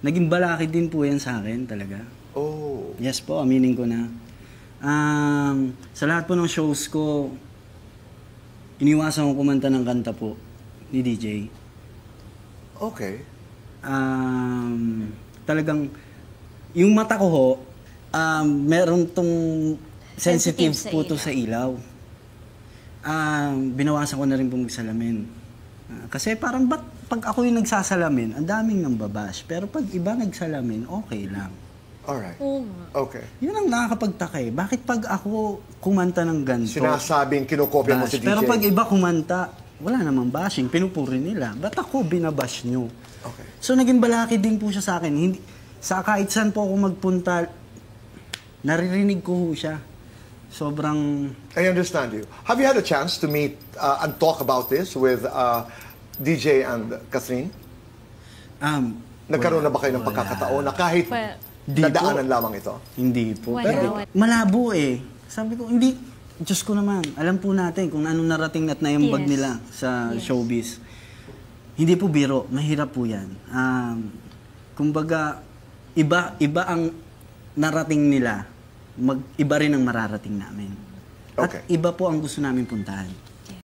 Naging balakid din po yan sa akin talaga. Oh. Yes po, aminin ko na. Sa lahat po ng shows ko, iniwasan ko kumanta ng kanta po ni DJ. Okay. Talagang, yung mata ko ho, meron tong sensitive po to sa ilaw. Binawasan ko na rin po magsalamin. Kasi parang ba't pag ako yung nagsasalamin, ang daming nang babash. Pero pag iba nagsalamin, okay lang. Alright. Okay. Yun ang nakakapagtaka eh. Bakit pag ako kumanta ng ganito? Sinasabing kinokopya mo si DJ. Pero pag iba kumanta, wala namang bashing. Pinupuri nila. Ba't ako binabash nyo? Okay. So naging balakid din po siya sa akin. Hindi, kahit saan po ako magpunta, naririnig ko siya. Sobrang... I understand you. Have you had a chance to meet and talk about this with DJ and Catherine? Nagkaroon na ba kayo ng pagkakataon na kahit dadaanan lamang ito? Hindi po. Pero malabo eh. Sabi ko, hindi. Diyos ko naman, alam po natin kung anong narating at naiambag nila sa showbiz. Hindi po biro. Mahirap po yan. Kumbaga, iba ang narating nila. Iba rin ang mararating namin. At iba po ang gusto namin puntahan.